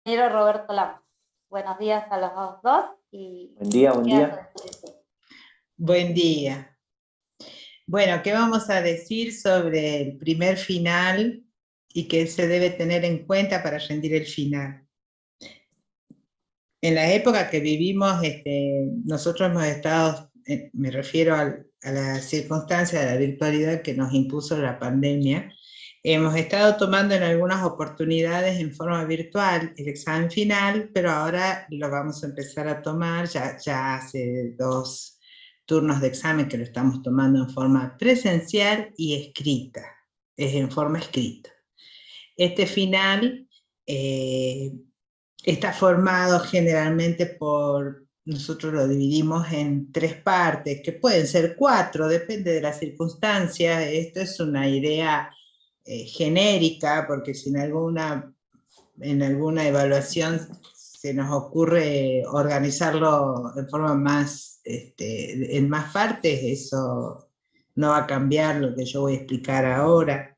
Ingeniero Roberto Lamas. Buenos días a los dos y Buen día, buen queda a su día. disposición. Buen día. Bueno, ¿qué vamos a decir sobre el primer final y qué se debe tener en cuenta para rendir el final? En la época que vivimos, nosotros hemos estado, me refiero a la circunstancia de la virtualidad que nos impuso la pandemia, hemos estado tomando en algunas oportunidades en forma virtual el examen final, pero ahora lo vamos a empezar a tomar, ya hace 2 turnos de examen que lo estamos tomando en forma presencial y escrita, es en forma escrita. Este final está formado generalmente nosotros lo dividimos en 3 partes, que pueden ser 4, depende de las circunstancias. Esto es una idea genérica, porque si en alguna evaluación se nos ocurre organizarlo en forma en más partes, eso no va a cambiar lo que yo voy a explicar ahora.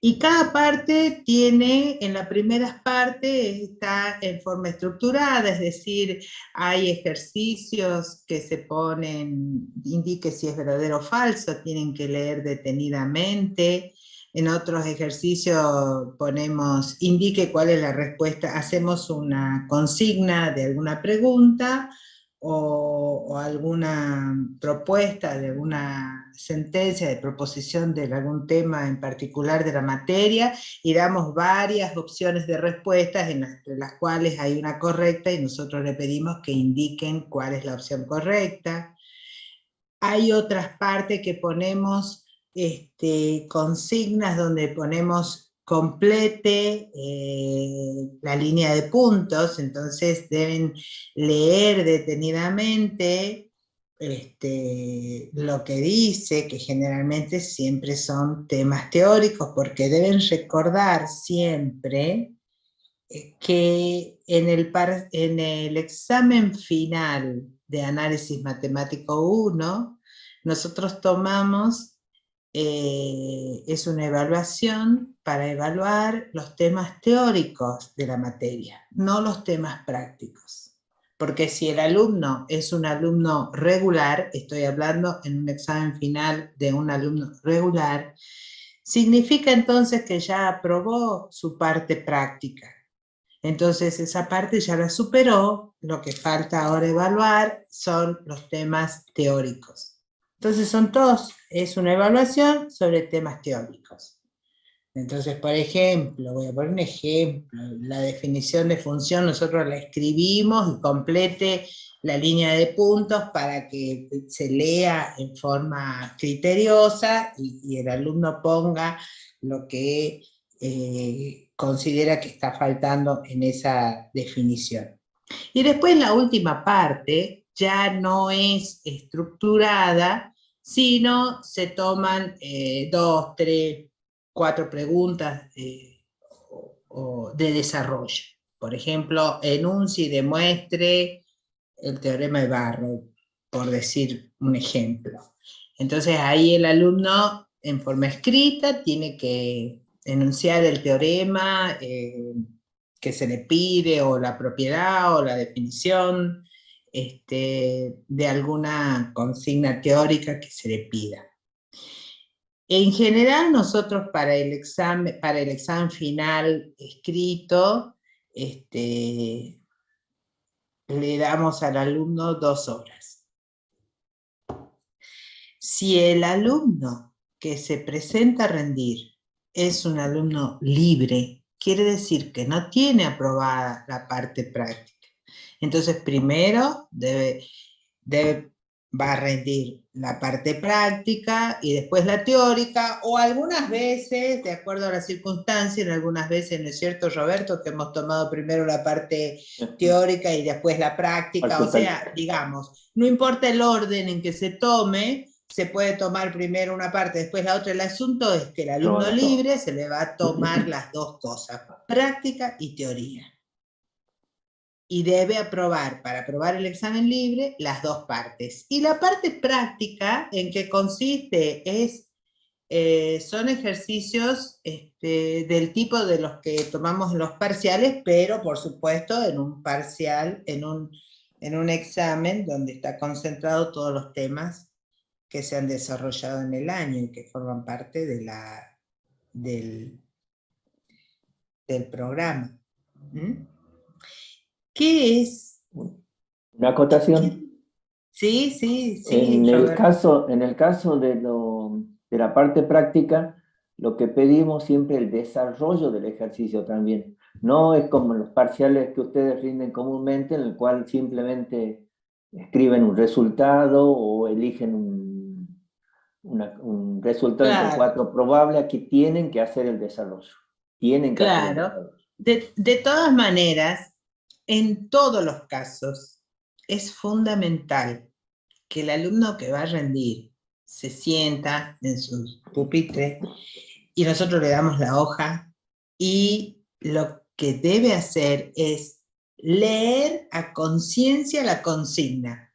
Y cada parte tiene, en la primera parte está en forma estructurada, es decir, hay ejercicios que se ponen, indique si es verdadero o falso, tienen que leer detenidamente. En otros ejercicios ponemos, indique cuál es la respuesta, hacemos una consigna de alguna pregunta, o alguna propuesta de alguna sentencia de proposición de algún tema en particular de la materia, y damos varias opciones de respuestas entre las cuales hay una correcta y nosotros le pedimos que indiquen cuál es la opción correcta. Hay otras partes que ponemos consignas donde ponemos complete la línea de puntos, entonces deben leer detenidamente lo que dice, que generalmente siempre son temas teóricos, porque deben recordar siempre que en el examen final de análisis matemático 1, nosotros tomamos, es una evaluación para evaluar los temas teóricos de la materia, no los temas prácticos. Porque si el alumno es un alumno regular, estoy hablando en un examen final de un alumno regular, significa entonces que ya aprobó su parte práctica. Entonces esa parte ya la superó, lo que falta ahora evaluar son los temas teóricos. Entonces son todos, es una evaluación sobre temas teóricos. Entonces, por ejemplo, voy a poner un ejemplo, la definición de función nosotros la escribimos y complete la línea de puntos para que se lea en forma criteriosa y el alumno ponga lo que considera que está faltando en esa definición. Y después la última parte ya no es estructurada, sino se toman 2, 3, 4 preguntas de desarrollo. Por ejemplo, enuncie y demuestre el teorema de Barrow, por decir un ejemplo. Entonces ahí el alumno en forma escrita tiene que enunciar el teorema que se le pide, o la propiedad, o la definición de alguna consigna teórica que se le pida. En general, nosotros para el examen final escrito, le damos al alumno 2 horas. Si el alumno que se presenta a rendir es un alumno libre, quiere decir que no tiene aprobada la parte práctica. Entonces, primero va a rendir la parte práctica y después la teórica, o algunas veces, de acuerdo a las circunstancias, en algunas veces, ¿no es cierto, Roberto?, que hemos tomado primero la parte teórica y después la práctica, o sea, digamos, no importa el orden en que se tome, se puede tomar primero una parte, después la otra. El asunto es que el alumno libre se le va a tomar las dos cosas, práctica y teoría. Y debe aprobar, para aprobar el examen libre, las 2 partes. Y la parte práctica, ¿en qué consiste? Es son ejercicios del tipo de los que tomamos en los parciales, pero por supuesto en un parcial, en un examen donde está concentrado todos los temas que se han desarrollado en el año y que forman parte del programa. ¿Mm? ¿Qué es? Una acotación. Sí, sí, sí, En el Roberto. caso de la parte práctica, lo que pedimos siempre es el desarrollo del ejercicio también. No es como los parciales que ustedes rinden comúnmente, en el cual simplemente escriben un resultado o eligen un resultado entre Claro, cuatro probable. Aquí tienen que hacer el desarrollo. Tienen que hacer el claro. desarrollo. De todas maneras, en todos los casos, es fundamental que el alumno que va a rendir se sienta en su pupitre y nosotros le damos la hoja y lo que debe hacer es leer a conciencia la consigna.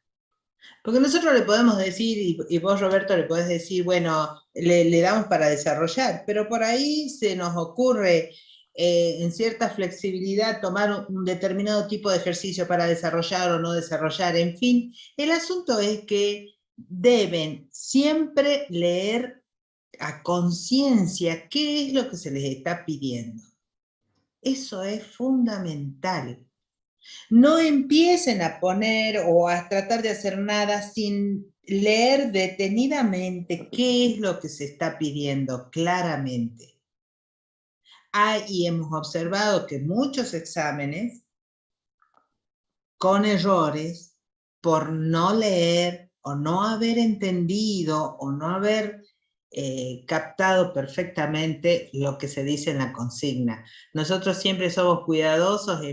Porque nosotros le podemos decir, y vos Roberto le podés decir, bueno, le damos para desarrollar, pero por ahí se nos ocurre en cierta flexibilidad tomar un determinado tipo de ejercicio para desarrollar o no desarrollar, en fin, el asunto es que deben siempre leer a conciencia qué es lo que se les está pidiendo. Eso es fundamental. No empiecen a poner o a tratar de hacer nada sin leer detenidamente qué es lo que se está pidiendo claramente. Y hemos observado que muchos exámenes con errores por no leer o no haber entendido o no haber captado perfectamente lo que se dice en la consigna. Nosotros siempre somos cuidadosos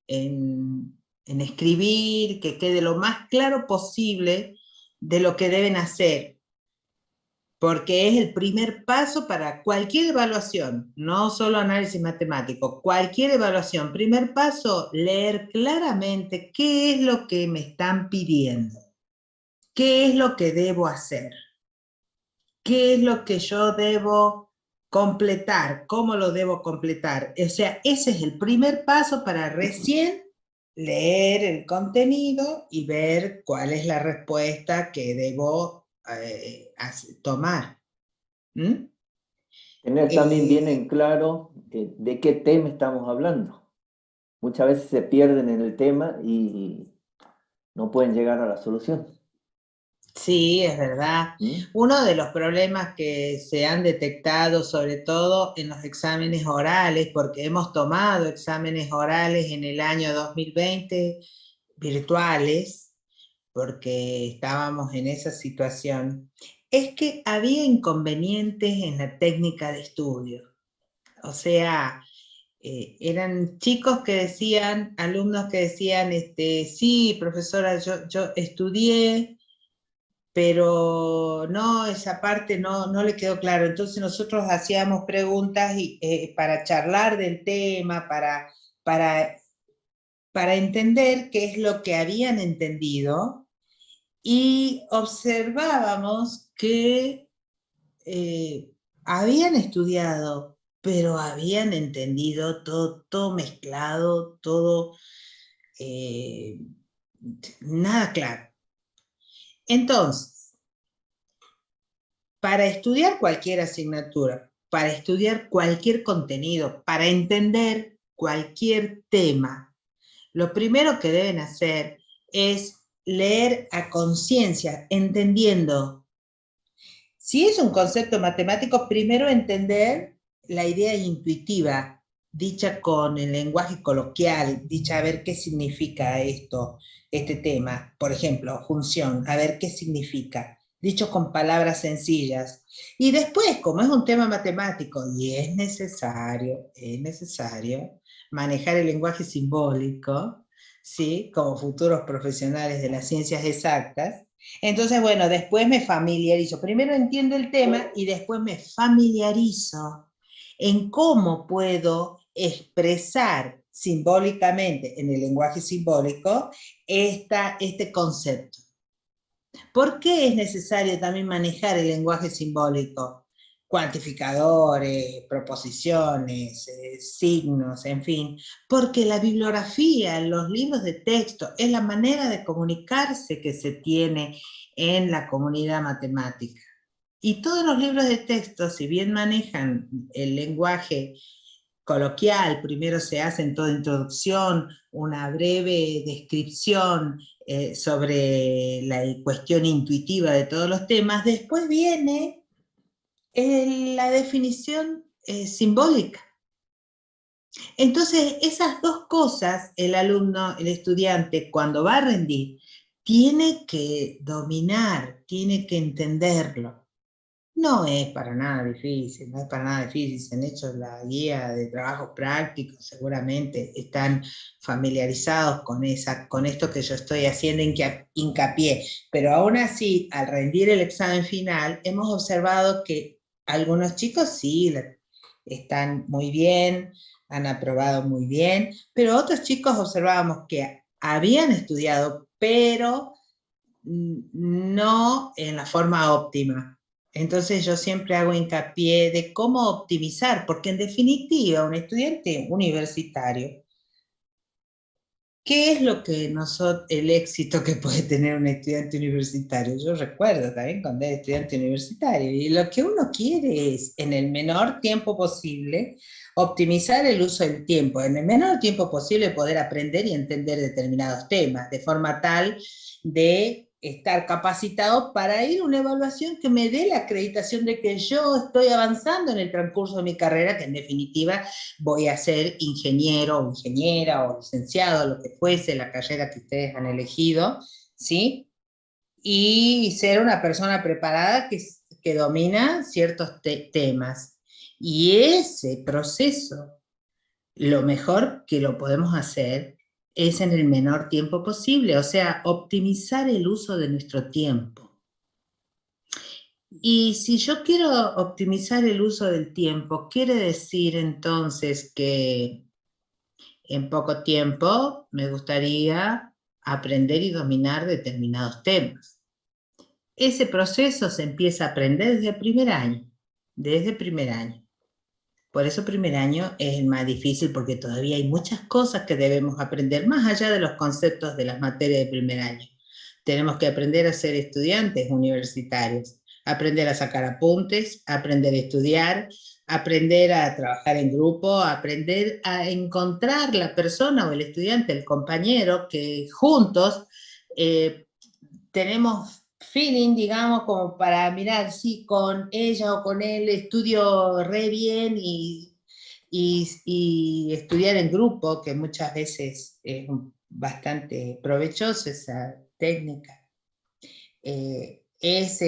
en escribir, que quede lo más claro posible de lo que deben hacer, porque es el primer paso para cualquier evaluación, no solo análisis matemático, cualquier evaluación. Primer paso, leer claramente qué es lo que me están pidiendo, qué es lo que debo hacer, qué es lo que yo debo completar, cómo lo debo completar. O sea, ese es el primer paso para recién leer el contenido y ver cuál es la respuesta que debo tomar. ¿Mm? Tener también bien Eh, en claro de qué tema estamos hablando. Muchas veces se pierden en el tema y no pueden llegar a la solución. sí, es verdad. ¿Mm? Uno de los problemas que se han detectado, sobre todo en los exámenes orales, porque hemos tomado exámenes orales en el año 2020 virtuales, porque estábamos en esa situación, es que había inconvenientes en la técnica de estudio. O sea, eran chicos que decían, alumnos que decían, sí, profesora, yo estudié, pero no, esa parte no le quedó claro. Entonces nosotros hacíamos preguntas para charlar del tema, para, para entender qué es lo que habían entendido y observábamos que eh, habían estudiado, pero habían entendido todo, todo mezclado, todo, eh, nada claro. Entonces, para estudiar cualquier asignatura, para estudiar cualquier contenido, para entender cualquier tema, lo primero que deben hacer es leer a conciencia, entendiendo. Si es un concepto matemático, primero entender la idea intuitiva, dicha con el lenguaje coloquial, dicha a ver qué significa esto, este tema. Por ejemplo, función, a ver qué significa, dicho con palabras sencillas. Y después, como es un tema matemático y es necesario manejar el lenguaje simbólico, ¿sí? Como futuros profesionales de las ciencias exactas. Entonces, bueno, después me familiarizo. Primero entiendo el tema y después me familiarizo en cómo puedo expresar simbólicamente, en el lenguaje simbólico, este concepto. ¿Por qué es necesario también manejar el lenguaje simbólico? cuantificadores, proposiciones, signos, en fin, porque la bibliografía, los libros de texto, es la manera de comunicarse que se tiene en la comunidad matemática. Y todos los libros de texto, si bien manejan el lenguaje coloquial, primero se hace en toda introducción una breve descripción sobre la cuestión intuitiva de todos los temas, después viene la definición simbólica. Entonces, esas dos cosas, el alumno, el estudiante, cuando va a rendir, tiene que dominar, tiene que entenderlo. No es para nada difícil, no es para nada difícil. Se han hecho la guía de trabajos prácticos, seguramente están familiarizados con esto que yo estoy haciendo hincapié. Pero aún así, al rendir el examen final, hemos observado que algunos chicos sí están muy bien, han aprobado muy bien, pero otros chicos observábamos que habían estudiado, pero no en la forma óptima. Entonces yo siempre hago hincapié de cómo optimizar, porque en definitiva un estudiante universitario, ¿qué es lo que el éxito que puede tener un estudiante universitario? Yo recuerdo también cuando era estudiante universitario, y lo que uno quiere es, en el menor tiempo posible, optimizar el uso del tiempo, en el menor tiempo posible poder aprender y entender determinados temas, de forma tal de estar capacitado para ir a una evaluación que me dé la acreditación de que yo estoy avanzando en el transcurso de mi carrera, que en definitiva voy a ser ingeniero o ingeniera o licenciado, lo que fuese la carrera que ustedes han elegido, ¿sí? Y ser una persona preparada que domina ciertos temas. Y ese proceso, lo mejor que lo podemos hacer es en el menor tiempo posible, o sea, optimizar el uso de nuestro tiempo. Y si yo quiero optimizar el uso del tiempo, quiere decir entonces que en poco tiempo me gustaría aprender y dominar determinados temas. Ese proceso se empieza a aprender desde primer año. Por eso primer año es el más difícil, porque todavía hay muchas cosas que debemos aprender, más allá de los conceptos de las materias de primer año. Tenemos que aprender a ser estudiantes universitarios, aprender a sacar apuntes, aprender a estudiar, aprender a trabajar en grupo, aprender a encontrar la persona o el estudiante, el compañero, que juntos tenemos feeling, digamos, como para mirar si con ella o con él estudio re bien y estudiar en grupo, que muchas veces es bastante provechoso esa técnica. Es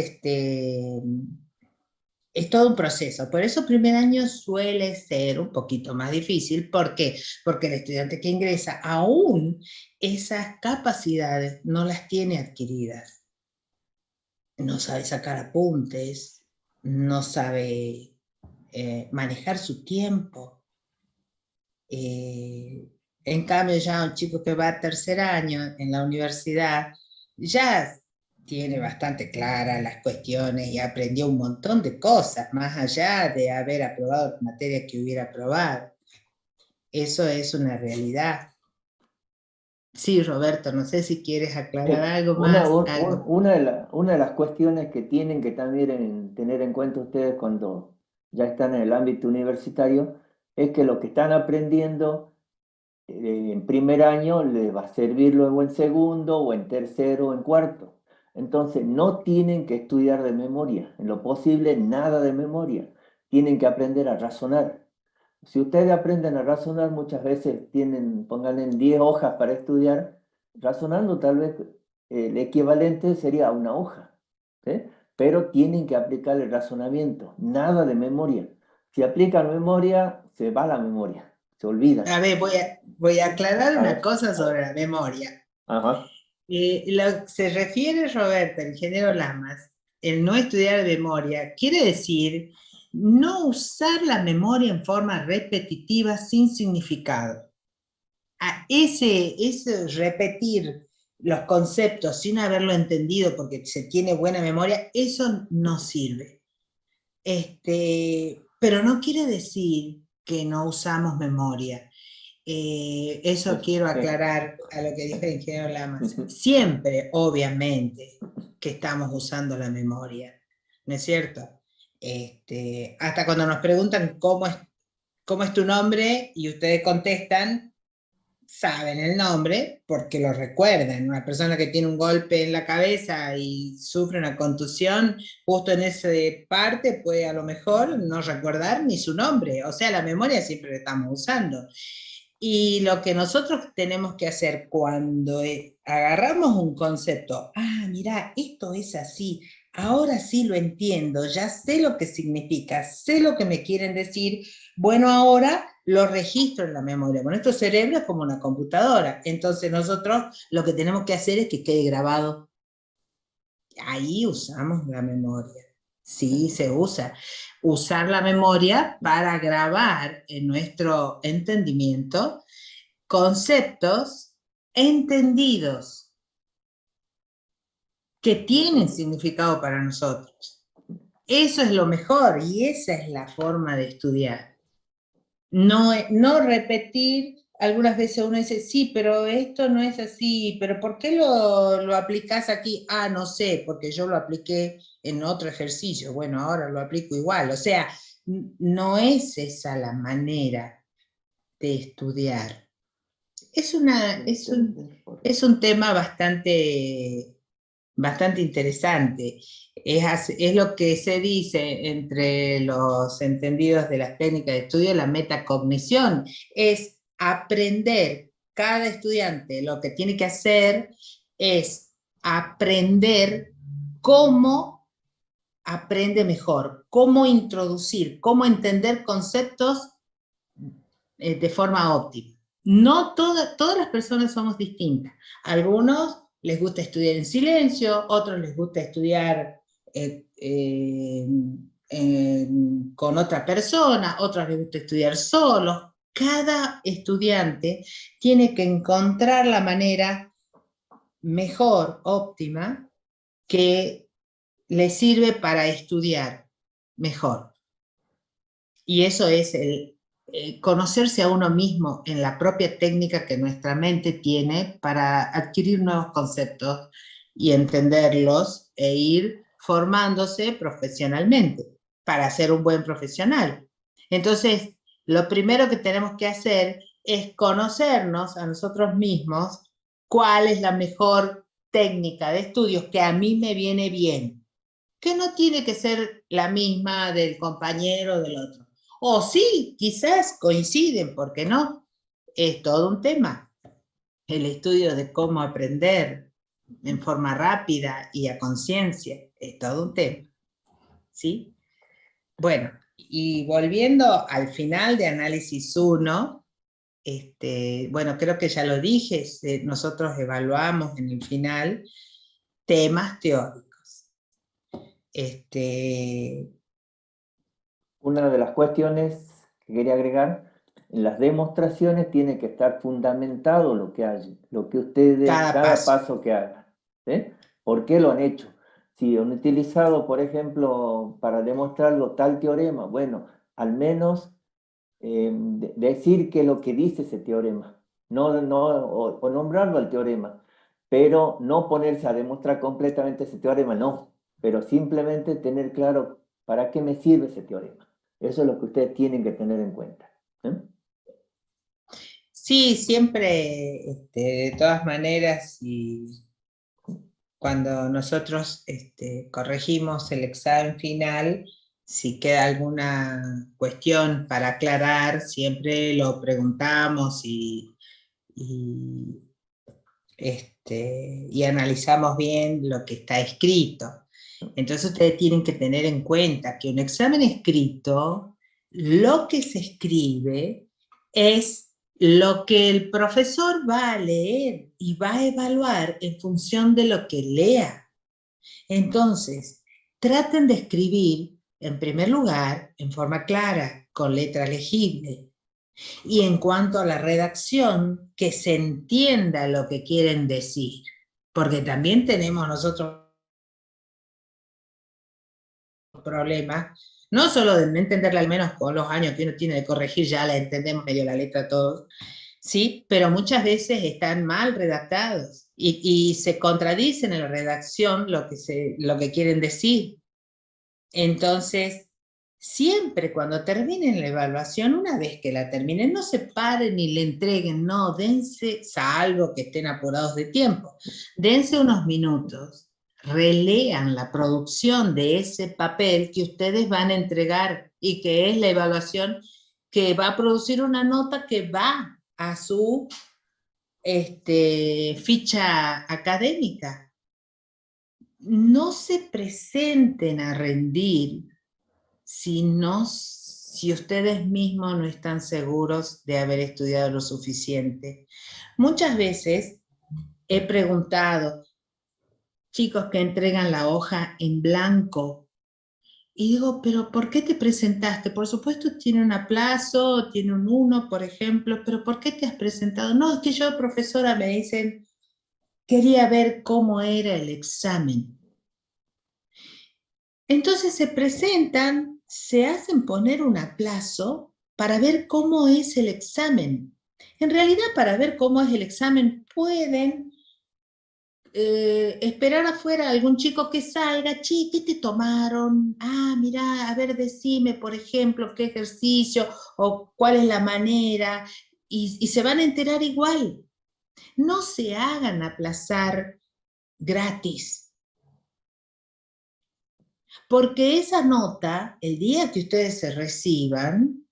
todo un proceso. Por eso primer año suele ser un poquito más difícil. ¿Por qué? Porque el estudiante que ingresa aún esas capacidades no las tiene adquiridas. No sabe sacar apuntes, no sabe manejar su tiempo. En cambio, ya un chico que va a tercer año en la universidad ya tiene bastante claras las cuestiones y aprendió un montón de cosas, más allá de haber aprobado la materia que hubiera aprobado. Eso es una realidad. Sí, Roberto, no sé si quieres aclarar algo más. Una de las cuestiones que tienen que también tener en cuenta ustedes cuando ya están en el ámbito universitario es que lo que están aprendiendo en primer año les va a servir luego en segundo o en tercero o en cuarto. Entonces no tienen que estudiar de memoria, en lo posible nada de memoria, tienen que aprender a razonar. Si ustedes aprenden a razonar, muchas veces pongan en 10 hojas para estudiar, razonando tal vez el equivalente sería una hoja, ¿sí? Pero tienen que aplicar el razonamiento, nada de memoria. Si aplican memoria, se va la memoria, se olvida. A ver, voy a aclarar una cosa sobre la memoria. Ajá. Se refiere, Roberto, el ingeniero Lamas, el no estudiar de memoria, quiere decir no usar la memoria en forma repetitiva sin significado. Ese repetir los conceptos sin haberlo entendido porque se tiene buena memoria, eso no sirve. Pero no quiere decir que no usamos memoria. Eso quiero aclarar a lo que dijo el ingeniero Lamas. Siempre, obviamente, que estamos usando la memoria, ¿no es cierto? Hasta cuando nos preguntan cómo es tu nombre y ustedes contestan, saben el nombre porque lo recuerdan. Una persona que tiene un golpe en la cabeza y sufre una contusión, justo en esa parte puede a lo mejor no recordar ni su nombre. O sea, la memoria siempre la estamos usando. Y lo que nosotros tenemos que hacer cuando agarramos un concepto, mira, esto es así, ahora sí lo entiendo, ya sé lo que significa, sé lo que me quieren decir, bueno, ahora lo registro en la memoria. Bueno, nuestro cerebro es como una computadora, entonces nosotros lo que tenemos que hacer es que quede grabado. Ahí usamos la memoria. Sí, se usa. Usar la memoria para grabar en nuestro entendimiento conceptos entendidos que tienen significado para nosotros. Eso es lo mejor y esa es la forma de estudiar. No repetir, algunas veces uno dice, sí, pero esto no es así, pero ¿por qué lo aplicás aquí? No sé, porque yo lo apliqué en otro ejercicio, bueno, ahora lo aplico igual. O sea, no es esa la manera de estudiar. Es un tema bastante interesante. Es lo que se dice entre los entendidos de las técnicas de estudio, la metacognición, es aprender. Cada estudiante lo que tiene que hacer es aprender cómo aprende mejor, cómo introducir, cómo entender conceptos de forma óptima. No todas las personas somos distintas. Algunos les gusta estudiar en silencio, otros les gusta estudiar con otra persona, otros les gusta estudiar solos. Cada estudiante tiene que encontrar la manera mejor, óptima, que le sirve para estudiar mejor. Y eso es conocerse a uno mismo en la propia técnica que nuestra mente tiene para adquirir nuevos conceptos y entenderlos e ir formándose profesionalmente para ser un buen profesional. Entonces, lo primero que tenemos que hacer es conocernos a nosotros mismos cuál es la mejor técnica de estudios que a mí me viene bien, que no tiene que ser la misma del compañero o del otro. O sí, quizás coinciden, ¿por qué no? Es todo un tema. El estudio de cómo aprender en forma rápida y a conciencia es todo un tema. ¿Sí? Bueno, y volviendo al final de análisis 1, bueno, creo que ya lo dije, nosotros evaluamos en el final temas teóricos. Una de las cuestiones que quería agregar, en las demostraciones tiene que estar fundamentado lo que hay, lo que ustedes, cada paso que hagan. ¿Sí? ¿Por qué lo han hecho? Si han utilizado, por ejemplo, para demostrarlo tal teorema, bueno, al menos decir qué es lo que dice ese teorema, o nombrarlo al teorema, pero no ponerse a demostrar completamente ese teorema, no, pero simplemente tener claro para qué me sirve ese teorema. Eso es lo que ustedes tienen que tener en cuenta. Sí, siempre, de todas maneras, y cuando nosotros corregimos el examen final, si queda alguna cuestión para aclarar, siempre lo preguntamos y analizamos bien lo que está escrito. Entonces ustedes tienen que tener en cuenta que un examen escrito, lo que se escribe es lo que el profesor va a leer y va a evaluar en función de lo que lea. Entonces, traten de escribir, en primer lugar, en forma clara, con letra legible. Y en cuanto a la redacción, que se entienda lo que quieren decir. Porque también tenemos nosotros problemas No solo de no entenderla, al menos con los años que uno tiene de corregir, ya la entendemos medio la letra todos, ¿sí? Pero muchas veces están mal redactados y se contradicen en la redacción lo que quieren decir. Entonces, siempre cuando terminen la evaluación, una vez que la terminen, no se paren ni le entreguen, no, dense, salvo que estén apurados de tiempo, dense unos minutos, relean la producción de ese papel que ustedes van a entregar y que es la evaluación que va a producir una nota que va a su ficha académica. No se presenten a rendir si ustedes mismos no están seguros de haber estudiado lo suficiente. Muchas veces he preguntado, chicos que entregan la hoja en blanco, y digo, pero ¿por qué te presentaste? Por supuesto tiene un aplazo, tiene un 1, por ejemplo, pero ¿por qué te has presentado? No, es que yo, profesora, me dicen, quería ver cómo era el examen. Entonces se presentan, se hacen poner un aplazo para ver cómo es el examen. En realidad, para ver cómo es el examen, pueden esperar afuera a algún chico que salga. Chi, ¿qué te tomaron? Ah, mira, a ver, decime, por ejemplo, qué ejercicio o cuál es la manera, y se van a enterar igual. No se hagan aplazar gratis. Porque esa nota, el día que ustedes se reciban,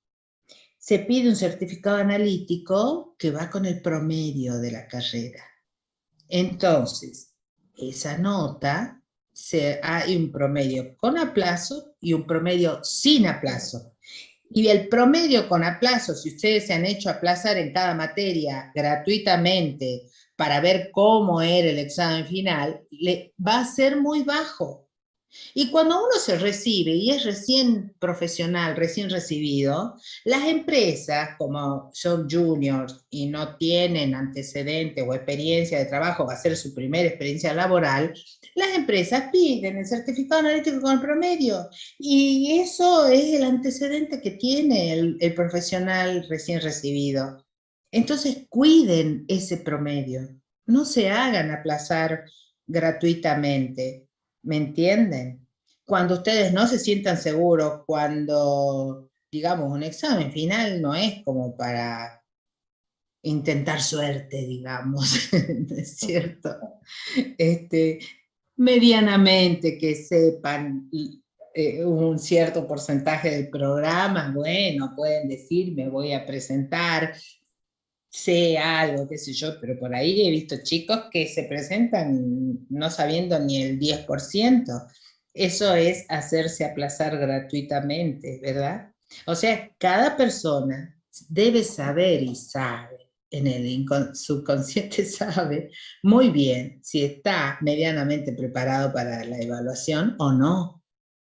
se pide un certificado analítico que va con el promedio de la carrera. Entonces, esa nota, hay un promedio con aplazo y un promedio sin aplazo. Y el promedio con aplazo, si ustedes se han hecho aplazar en cada materia gratuitamente para ver cómo era el examen final, va a ser muy bajo. Y cuando uno se recibe y es recién profesional, recién recibido, las empresas, como son juniors y no tienen antecedente o experiencia de trabajo, va a ser su primera experiencia laboral, las empresas piden el certificado analítico con el promedio. Y eso es el antecedente que tiene el profesional recién recibido. Entonces, cuiden ese promedio. No se hagan aplazar gratuitamente. ¿Me entienden? Cuando ustedes no se sientan seguros, cuando, digamos, un examen final no es como para intentar suerte, digamos, ¿no es cierto? Medianamente que sepan un cierto porcentaje del programa, bueno, pueden decir, me voy a presentar, sé algo, qué sé yo, pero por ahí he visto chicos que se presentan no sabiendo ni el 10%. Eso es hacerse aplazar gratuitamente, ¿verdad? O sea, cada persona debe saber y sabe, en el subconsciente sabe muy bien si está medianamente preparado para la evaluación o no.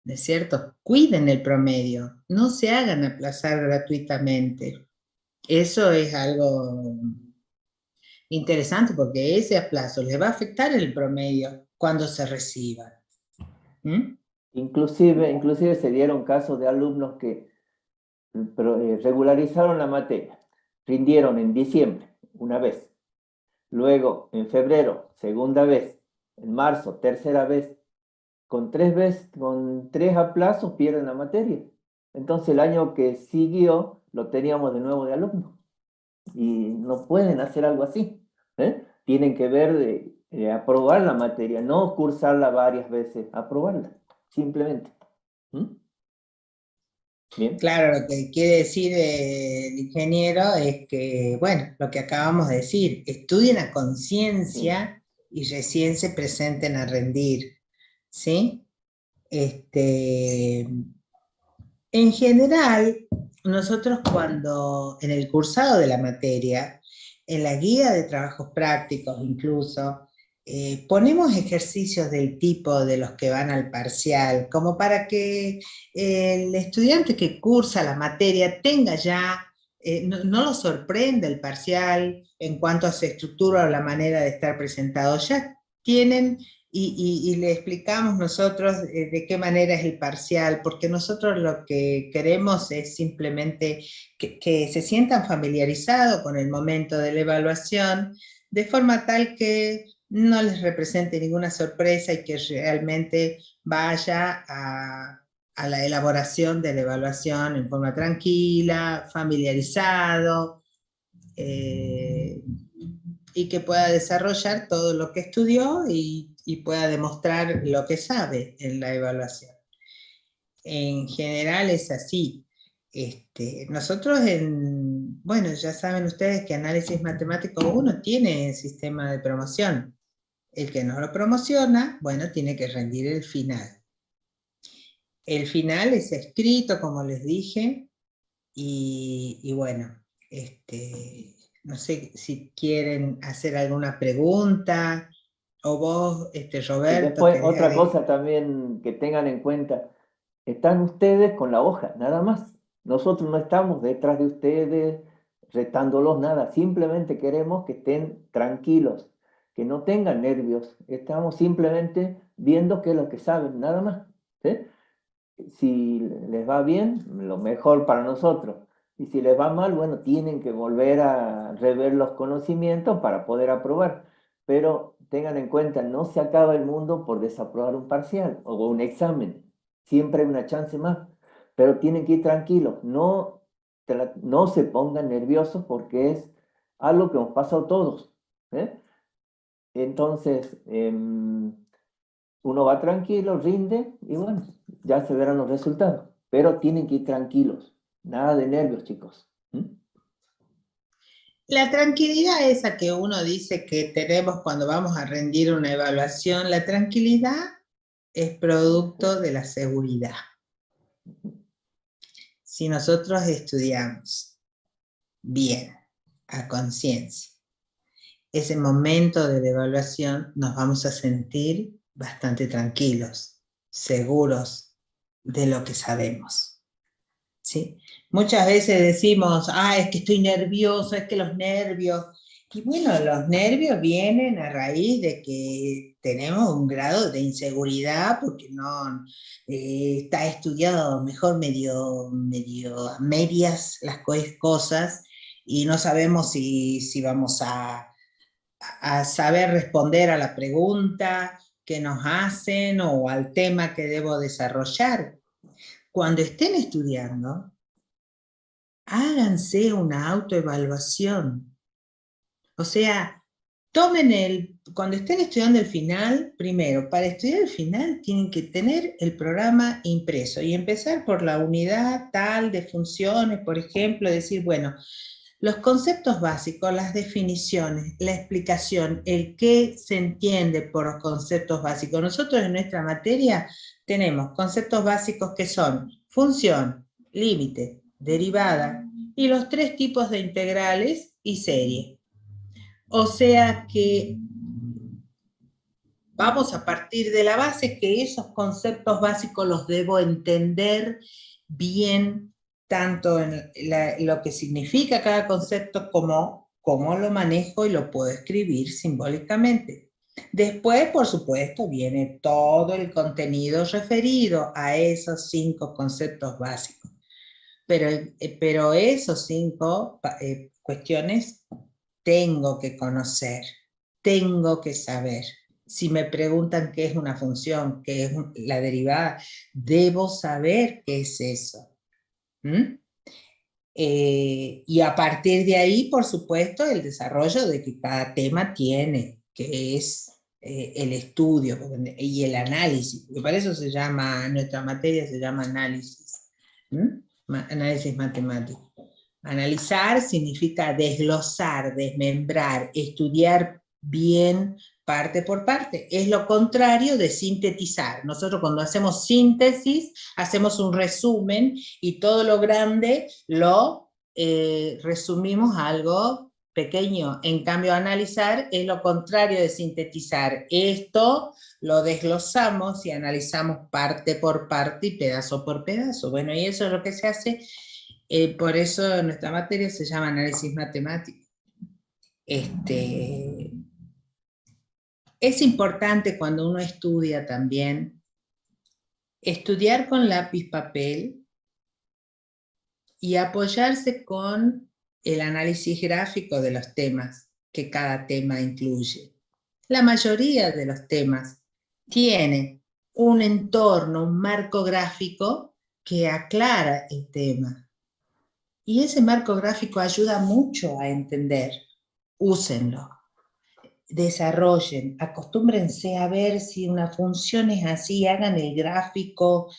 ¿No es cierto? Cuiden el promedio, no se hagan aplazar gratuitamente. Eso es algo interesante porque ese aplazo les va a afectar el promedio cuando se reciban. ¿Mm? Inclusive se dieron casos de alumnos que regularizaron la materia, rindieron en diciembre una vez, luego en febrero segunda vez, en marzo tercera vez, con tres aplazos pierden la materia. Entonces el año que siguió lo teníamos de nuevo de alumno y no pueden hacer algo así. Tienen que ver de aprobar la materia, no cursarla varias veces, aprobarla, simplemente. Bien. Claro, lo que quiere decir el ingeniero es que, bueno, lo que acabamos de decir, estudien a conciencia y recién se presenten a rendir, ¿sí? En general, nosotros cuando en el cursado de la materia, en la guía de trabajos prácticos incluso, ponemos ejercicios del tipo de los que van al parcial, como para que el estudiante que cursa la materia tenga ya, no lo sorprenda el parcial en cuanto a su estructura o la manera de estar presentado, ya tienen y le explicamos nosotros de qué manera es el parcial, porque nosotros lo que queremos es simplemente que se sientan familiarizados con el momento de la evaluación, de forma tal que no les represente ninguna sorpresa y que realmente vaya a la elaboración de la evaluación en forma tranquila, familiarizado, y que pueda desarrollar todo lo que estudió y pueda demostrar lo que sabe en la evaluación. En general es así. Nosotros bueno, ya saben ustedes que análisis matemático 1 tiene sistema de promoción. El que no lo promociona, bueno, tiene que rendir el final. El final es escrito, como les dije, y bueno, no sé si quieren hacer alguna pregunta, o vos, Y Roberto, después, querés otra agregar. cosa también que tengan en cuenta, están ustedes con la hoja, nada más. Nosotros no estamos detrás de ustedes retándolos nada, simplemente queremos que estén tranquilos, que no tengan nervios. Estamos simplemente viendo qué es lo que saben, nada más. ¿Sí? Si les va bien, lo mejor para nosotros. Y si les va mal, bueno, tienen que volver a rever los conocimientos para poder aprobar. Pero tengan en cuenta, no se acaba el mundo por desaprobar un parcial o un examen. Siempre hay una chance más. Pero tienen que ir tranquilos, no se pongan nerviosos porque es algo que nos pasa a todos. ¿Eh? Entonces, uno va tranquilo, rinde y bueno, ya se verán los resultados. Pero tienen que ir tranquilos, nada de nervios, chicos. ¿Mm? La tranquilidad esa que uno dice que tenemos cuando vamos a rendir una evaluación, la tranquilidad es producto de la seguridad. Si nosotros estudiamos bien, a conciencia, ese momento de la evaluación nos vamos a sentir bastante tranquilos, seguros de lo que sabemos. ¿Sí? Muchas veces decimos, es que estoy nervioso, es que los nervios. Y bueno, los nervios vienen a raíz de que tenemos un grado de inseguridad porque no está estudiado mejor medio a medias las cosas y no sabemos si vamos a saber responder a la pregunta que nos hacen o al tema que debo desarrollar. Cuando estén estudiando, háganse una autoevaluación. O sea, cuando estén estudiando el final, primero, para estudiar el final tienen que tener el programa impreso y empezar por la unidad tal de funciones, por ejemplo, decir, bueno, los conceptos básicos, las definiciones, la explicación, el qué se entiende por conceptos básicos. Nosotros en nuestra materia tenemos conceptos básicos que son función, límite, derivada y los 3 tipos de integrales y serie. O sea que vamos a partir de la base que esos conceptos básicos los debo entender bien, tanto en lo que significa cada concepto como cómo lo manejo y lo puedo escribir simbólicamente. Después, por supuesto, viene todo el contenido referido a esos 5 conceptos básicos. Pero esos 5 cuestiones tengo que conocer, tengo que saber. Si me preguntan qué es una función, qué es la derivada, debo saber qué es eso. Y a partir de ahí, por supuesto, el desarrollo de que cada tema tiene, que es el estudio y el análisis, porque para eso se llama, nuestra materia se llama análisis, análisis matemático. Analizar significa desglosar, desmembrar, estudiar bien parte por parte. Es lo contrario de sintetizar. Nosotros cuando hacemos síntesis, hacemos un resumen y todo lo grande lo resumimos a algo pequeño. En cambio, analizar es lo contrario de sintetizar. Esto lo desglosamos y analizamos parte por parte y pedazo por pedazo. Bueno, y eso es lo que se hace. Por eso nuestra materia se llama análisis matemático. Es importante cuando uno estudia también, estudiar con lápiz, papel y apoyarse con el análisis gráfico de los temas que cada tema incluye. La mayoría de los temas tienen un entorno, un marco gráfico que aclara el tema. Y ese marco gráfico ayuda mucho a entender. Úsenlo, desarrollen, acostúmbrense a ver si una función es así, hagan el gráfico,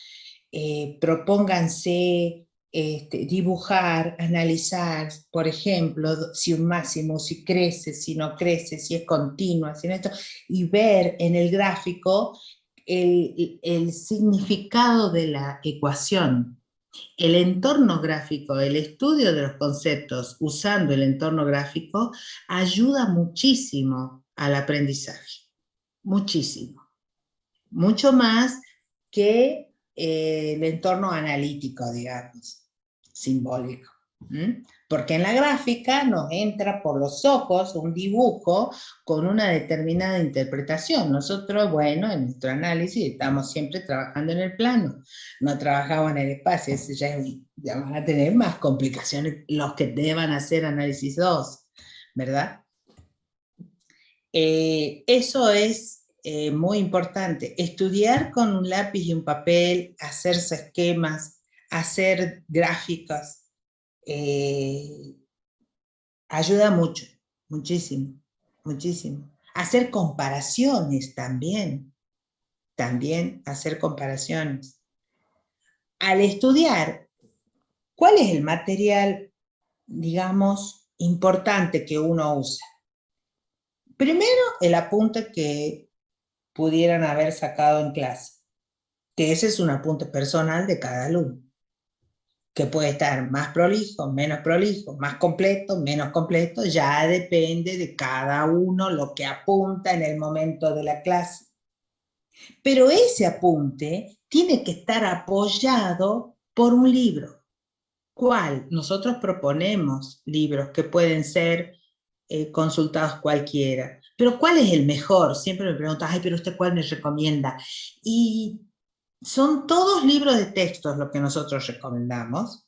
propónganse dibujar, analizar, por ejemplo, si un máximo, si crece, si no crece, si es continua, si no esto, y ver en el gráfico el significado de la ecuación. El entorno gráfico, el estudio de los conceptos usando el entorno gráfico ayuda muchísimo al aprendizaje, muchísimo, mucho más que el entorno analítico, digamos, simbólico. Porque en la gráfica nos entra por los ojos un dibujo con una determinada interpretación. Nosotros, bueno, en nuestro análisis estamos siempre trabajando en el plano, no trabajamos en el espacio, eso ya van a tener más complicaciones los que deban hacer análisis 2, ¿verdad? Eso es muy importante. Estudiar con un lápiz y un papel, hacerse esquemas, hacer gráficos, ayuda mucho, muchísimo, muchísimo. Hacer comparaciones también hacer comparaciones. Al estudiar, ¿cuál es el material, digamos, importante que uno usa? Primero, el apunte que pudieran haber sacado en clase, que ese es un apunte personal de cada alumno, que puede estar más prolijo, menos prolijo, más completo, menos completo, ya depende de cada uno lo que apunta en el momento de la clase. Pero ese apunte tiene que estar apoyado por un libro. ¿Cuál? Nosotros proponemos libros que pueden ser consultados cualquiera. Pero ¿cuál es el mejor? Siempre me preguntan, ay, pero ¿usted cuál me recomienda? Y son todos libros de textos lo que nosotros recomendamos.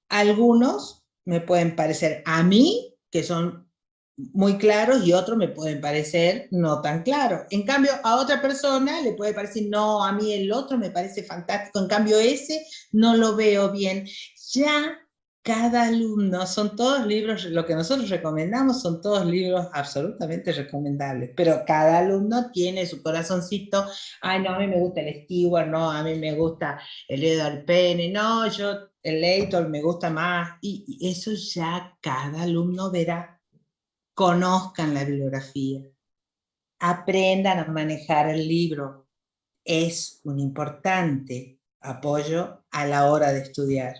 Algunos me pueden parecer a mí que son muy claros y otros me pueden parecer no tan claros. En cambio, a otra persona le puede parecer, no, a mí el otro me parece fantástico, en cambio ese no lo veo bien. Ya cada alumno, son todos libros, lo que nosotros recomendamos son todos libros absolutamente recomendables, pero cada alumno tiene su corazoncito, ay no, a mí me gusta el Stewart, no, a mí me gusta el Edward Penny, no, yo el Layton me gusta más, y eso ya cada alumno verá. Conozcan la bibliografía, aprendan a manejar el libro, es un importante apoyo a la hora de estudiar.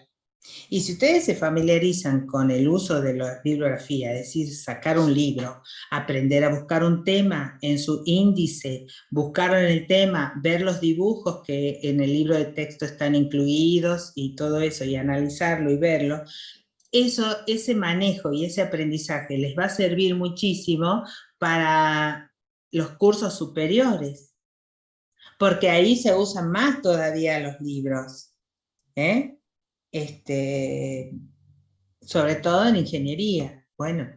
Y si ustedes se familiarizan con el uso de la bibliografía, es decir, sacar un libro, aprender a buscar un tema en su índice, buscarlo en el tema, ver los dibujos que en el libro de texto están incluidos y todo eso, y analizarlo y verlo, ese manejo y ese aprendizaje les va a servir muchísimo para los cursos superiores, porque ahí se usan más todavía los libros, sobre todo en ingeniería. Bueno,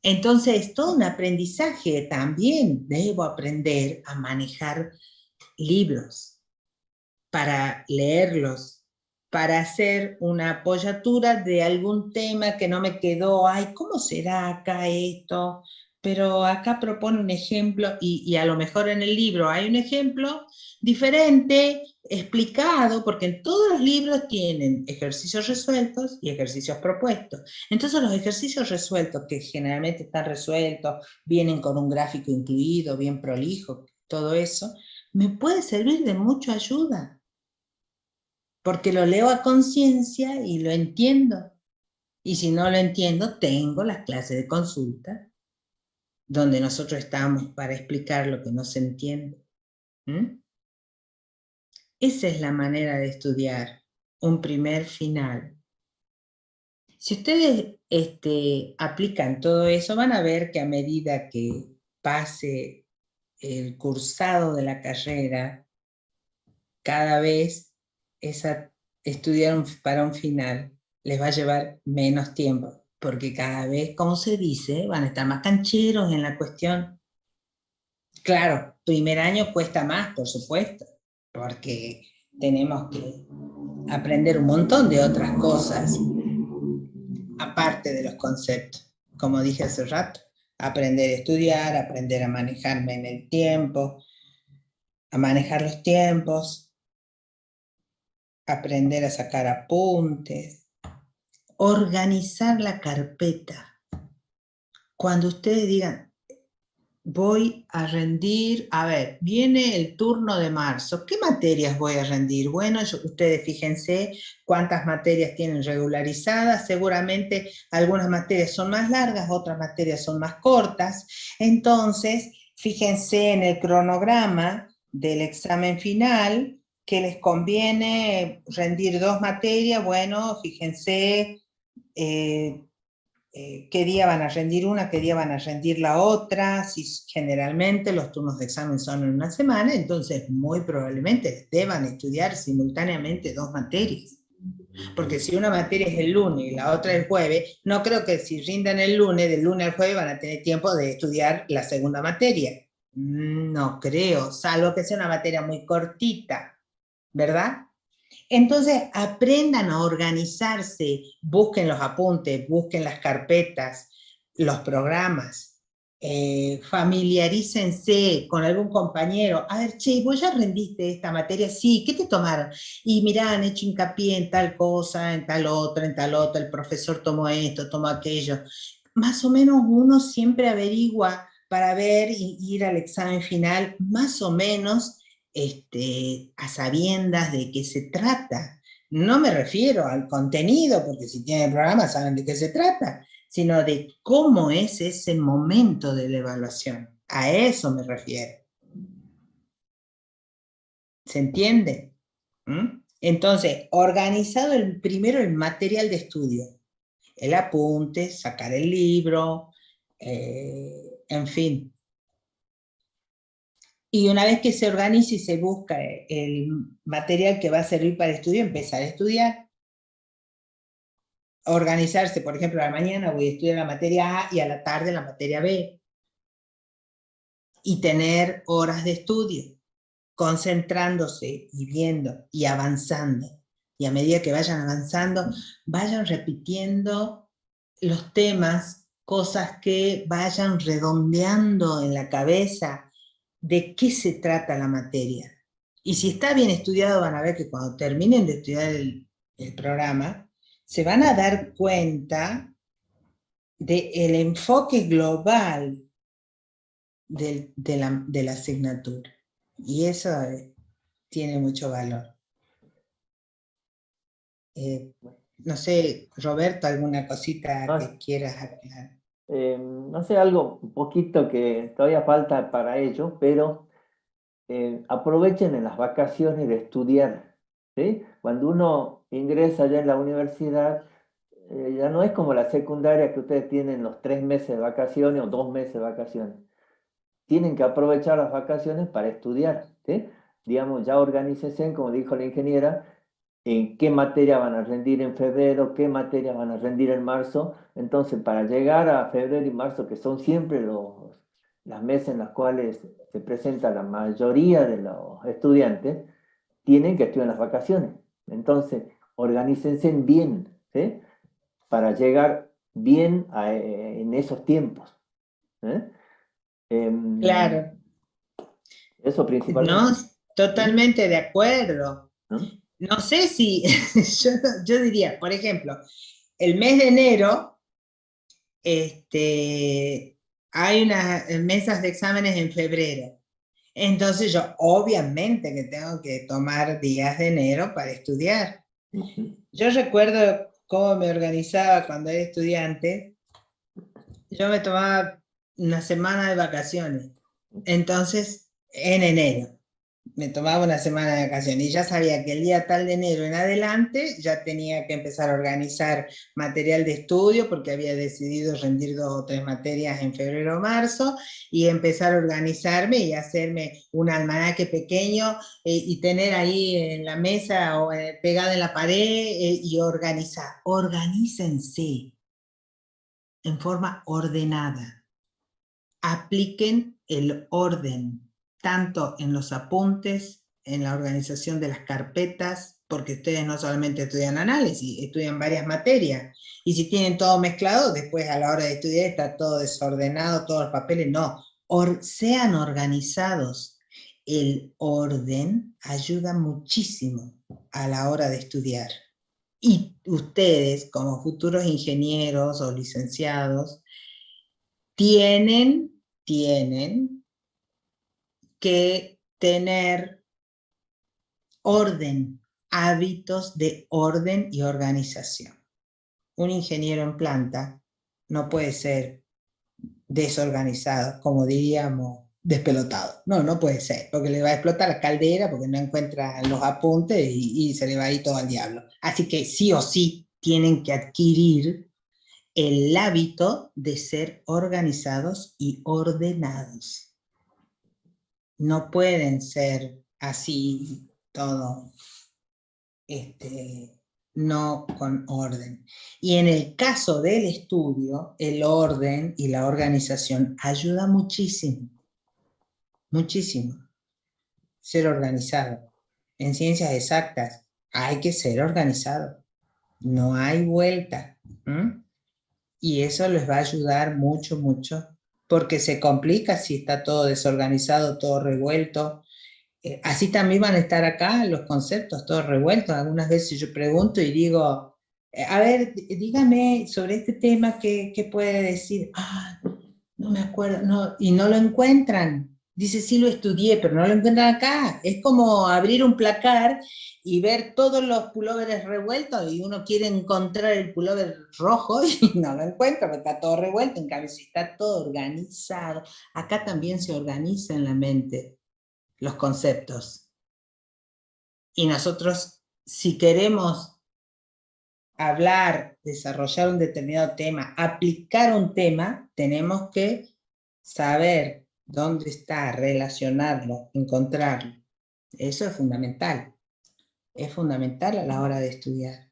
entonces todo un aprendizaje también. Debo aprender a manejar libros para leerlos, para hacer una apoyatura de algún tema que no me quedó, ay, ¿cómo será acá esto? Pero acá propone un ejemplo y a lo mejor en el libro hay un ejemplo diferente, explicado, porque en todos los libros tienen ejercicios resueltos y ejercicios propuestos. Entonces los ejercicios resueltos, que generalmente están resueltos, vienen con un gráfico incluido, bien prolijo, todo eso, me puede servir de mucha ayuda, porque lo leo a conciencia y lo entiendo. Y si no lo entiendo, tengo las clases de consulta, donde nosotros estamos para explicar lo que no se entiende. Esa es la manera de estudiar un primer final. Si ustedes aplican todo eso, van a ver que a medida que pase el cursado de la carrera, cada vez estudiar para un final les va a llevar menos tiempo, porque cada vez, como se dice, van a estar más cancheros en la cuestión. Claro, primer año cuesta más, por supuesto, porque tenemos que aprender un montón de otras cosas, aparte de los conceptos. Como dije hace rato, aprender a estudiar, aprender a manejarme en el tiempo, a manejar los tiempos, aprender a sacar apuntes, organizar la carpeta. Cuando ustedes digan, voy a rendir, a ver, viene el turno de marzo, ¿qué materias voy a rendir? Bueno, ustedes fíjense cuántas materias tienen regularizadas, seguramente algunas materias son más largas, otras materias son más cortas, entonces fíjense en el cronograma del examen final, que les conviene rendir 2 materias, bueno, fíjense qué día van a rendir una, qué día van a rendir la otra, si generalmente los turnos de examen son en una semana, entonces muy probablemente deban estudiar simultáneamente 2 materias. Porque si una materia es el lunes y la otra el jueves, no creo que si rindan el lunes, del lunes al jueves van a tener tiempo de estudiar la segunda materia. No creo, salvo que sea una materia muy cortita, ¿verdad? Entonces aprendan a organizarse, busquen los apuntes, busquen las carpetas, los programas, familiarícense con algún compañero. A ver, che, ¿vos ya rendiste esta materia? Sí, ¿qué te tomaron? Y mirá, han hecho hincapié en tal cosa, en tal otra, el profesor tomó esto, tomó aquello. Más o menos uno siempre averigua para ver y ir al examen final, más o menos a sabiendas de qué se trata. No me refiero al contenido, porque si tienen programa saben de qué se trata, sino de cómo es ese momento de la evaluación. A eso me refiero. ¿Se entiende? ¿Mm? Entonces, organizado primero el material de estudio, el apunte, sacar el libro, en fin. Y una vez que se organiza y se busca el material que va a servir para el estudio, empezar a estudiar. Organizarse, por ejemplo, a la mañana voy a estudiar la materia A y a la tarde la materia B. Y tener horas de estudio, concentrándose y viendo y avanzando. Y a medida que vayan avanzando, vayan repitiendo los temas, cosas que vayan redondeando en la cabeza de qué se trata la materia. Y si está bien estudiado, van a ver que cuando terminen de estudiar el programa, se van a dar cuenta del enfoque global de la asignatura. Y eso tiene mucho valor. No sé, Roberto, ¿alguna cosita que quieras aclarar? No sé, algo un poquito que todavía falta para ello, pero aprovechen en las vacaciones de estudiar, ¿sí? Cuando uno ingresa ya en la universidad, ya no es como la secundaria que ustedes tienen los 3 meses de vacaciones o 2 meses de vacaciones. Tienen que aprovechar las vacaciones para estudiar, ¿sí? Digamos, ya organícense, como dijo la ingeniera, en qué materia van a rendir en febrero, qué materia van a rendir en marzo. Entonces, para llegar a febrero y marzo, que son siempre las meses en las cuales se presenta la mayoría de los estudiantes, tienen que estudiar en las vacaciones. Entonces, organícense bien, ¿sí? Para llegar bien en esos tiempos. ¿Eh? Claro. Eso No, principalmente. totalmente de acuerdo. ¿No? No sé si, yo diría, por ejemplo, el mes de enero, hay unas mesas de exámenes en febrero. Entonces yo obviamente que tengo que tomar días de enero para estudiar. Yo recuerdo cómo me organizaba cuando era estudiante. Yo me tomaba una semana de vacaciones. Entonces, en enero. me tomaba una semana de vacaciones y ya sabía que el día tal de enero en adelante ya tenía que empezar a organizar material de estudio porque había decidido rendir 2 o 3 materias en febrero o marzo y empezar a organizarme y hacerme un almanaque pequeño y tener ahí en la mesa o pegado en la pared y organizar. Organícense en forma ordenada. Apliquen el orden, tanto en los apuntes, en la organización de las carpetas, porque ustedes no solamente estudian análisis, estudian varias materias. Y si tienen todo mezclado, después a la hora de estudiar está todo desordenado, todos los papeles, no. Sean organizados. El orden ayuda muchísimo a la hora de estudiar. Y ustedes, como futuros ingenieros o licenciados, tienen que tener orden, hábitos de orden y organización. Un ingeniero en planta no puede ser desorganizado, como diríamos, despelotado. No, no puede ser, porque le va a explotar la caldera, porque no encuentra los apuntes y se le va a ir todo al diablo. Así que sí o sí tienen que adquirir el hábito de ser organizados y ordenados. No pueden ser así todo, no con orden. Y en el caso del estudio, el orden y la organización ayuda muchísimo, muchísimo. Ser organizado. En ciencias exactas hay que ser organizado. No hay vuelta. Y eso les va a ayudar mucho, mucho, porque se complica si está todo desorganizado, todo revuelto. Así también van a estar acá los conceptos todos revueltos. Algunas veces yo pregunto y digo, a ver, dígame sobre este tema, ¿qué puede decir? Ah, no me acuerdo, no, y no lo encuentran. Dice, sí lo estudié, pero no lo encuentran acá. Es como abrir un placar y ver todos los pulóveres revueltos y uno quiere encontrar el pulóver rojo y no lo encuentra porque está todo revuelto. En cambio, si está todo organizado, acá también se organiza en la mente los conceptos. Y nosotros, si queremos hablar, desarrollar un determinado tema, aplicar un tema, tenemos que saber dónde está, relacionarlo, encontrarlo. Eso es fundamental a la hora de estudiar.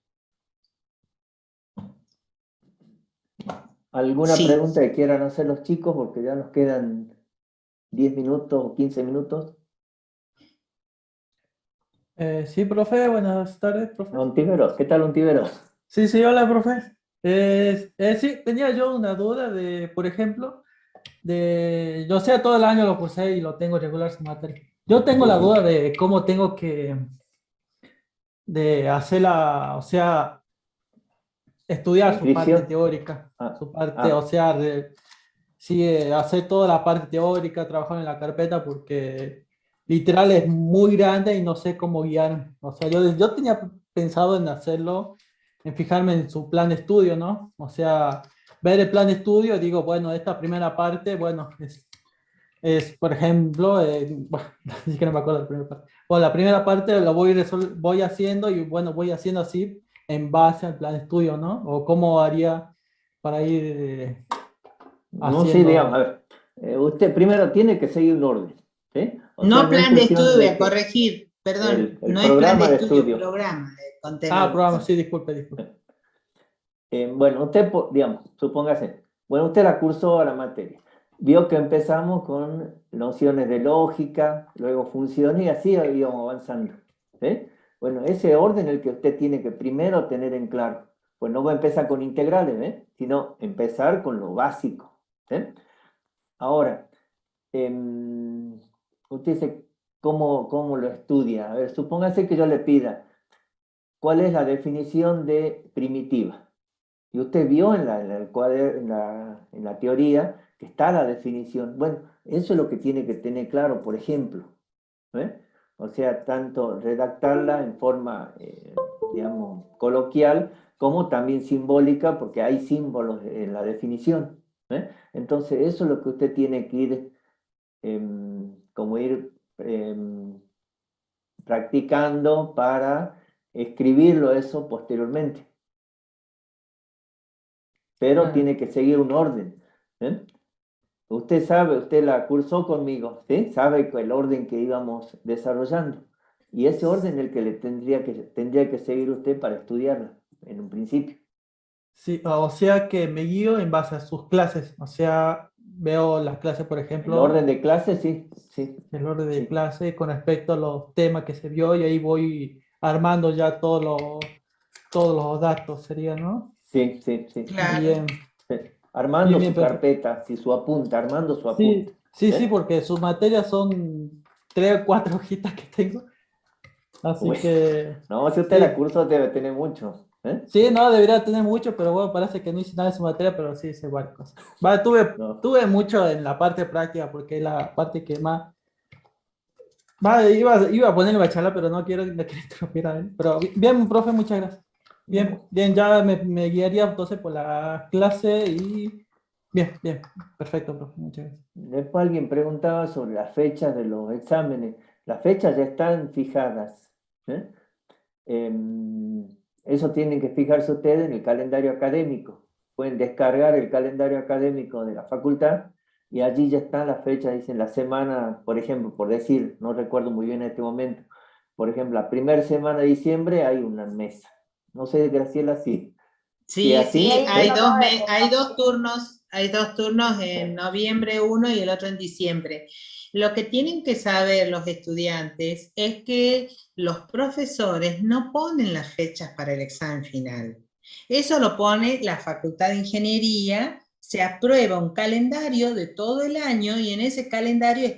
¿Alguna Sí. pregunta que quieran hacer los chicos? Porque ya nos quedan 10 minutos o 15 minutos. Sí, profe, buenas tardes, profe. Ontiveros, ¿qué tal Ontiveros? Sí, sí, hola, profe. Sí, tenía yo una duda de, por ejemplo, yo sé, todo el año lo cursé y lo tengo regular su materia. Yo tengo la duda de cómo tengo de hacerla, o sea, estudiar su parte ¿Inscripción? teórica, Ah, su parte, o ah, sea, sí, hacer toda la parte teórica, trabajar en la carpeta, porque literal es muy grande y no sé cómo guiarme. O sea, yo tenía pensado en hacerlo, en fijarme en su plan de estudio, ¿no? O sea, ver el plan de estudio, digo, bueno, esta primera parte, bueno, por ejemplo, bueno, ni siquiera me acuerdo de la primera parte. Bueno, la primera parte la voy haciendo y bueno, voy haciendo así en base al plan de estudio, ¿no? O cómo haría para ir no sé, digamos, a haciendo. ver, usted primero tiene que seguir un orden, ¿sí? O sea, No no es plan de cuestión estudio, voy de a que corregir, perdón, el no es plan de programa de estudio, estudio. programa de Ah, contenido. programa, sí, disculpe, disculpe. Bueno, usted, digamos, supóngase, bueno, usted la cursó a la materia. Vio que empezamos con nociones de lógica, luego funciones y así íbamos avanzando, ¿sí? Bueno, ese orden es el que usted tiene que primero tener en claro. Pues no va a empezar con integrales, sino empezar con lo básico, ¿sí? Ahora, usted dice, ¿cómo lo estudia? A ver, supóngase que yo le pida, ¿cuál es la definición de primitiva? Y usted vio en la teoría que está la definición. Bueno, eso es lo que tiene que tener claro, por ejemplo. ¿Eh? O sea, tanto redactarla en forma, digamos, coloquial, como también simbólica, porque hay símbolos en la definición. Entonces, eso es lo que usted tiene que ir, como ir practicando para escribirlo eso posteriormente. Pero tiene que seguir un orden. ¿Eh? Usted sabe, usted la cursó conmigo, ¿sí? Sabe el orden que íbamos desarrollando. Y ese orden es el que tendría que seguir usted para estudiarla en un principio. Sí, o sea que me guío en base a sus clases. O sea, veo las clases, por El ejemplo, orden de clase, sí, sí, el orden de sí, clase con respecto a los temas que se vio y ahí voy armando ya todos los datos, sería, ¿no? sí, sí, sí. Claro. Bien, Sí. bien, Armando bien, su perfecto. carpeta, si su apunta, armando su apunta. Sí, sí, sí, ¿Eh? porque sus materias son 3 o 4 hojitas que tengo. Así Uy, que, no, si usted la sí, cursó debe tener mucho. ¿Eh? sí, no, debería tener mucho, pero bueno, parece que no hice nada de su materia, pero sí hice varias cosas. Va, No. tuve mucho en la parte práctica, porque es la parte que más. Iba a ponerme a charla, pero no quiero interrumpir a él. Pero bien, profe, muchas gracias. Bien, bien, ya me guiaría entonces por la clase y bien, bien, perfecto, profe, muchas gracias. Después alguien preguntaba sobre las fechas de los exámenes. Las fechas ya están fijadas. ¿Eh? Em, Eso tienen que fijarse ustedes en el calendario académico. Pueden descargar el calendario académico de la facultad y allí ya están las fechas, dicen la semana, por ejemplo, por decir, no recuerdo muy bien en este momento, por ejemplo, la primera semana de diciembre hay una mesa. No sé, Graciela, si es Sí, Sí, sí, así, ahí hay ¿eh? tengo todo hay dos turnos en noviembre uno y el otro en diciembre. Lo que tienen que saber los estudiantes es que los profesores no ponen las fechas para el examen final. Eso lo pone la Facultad de Ingeniería, se aprueba un calendario de todo el año y en ese calendario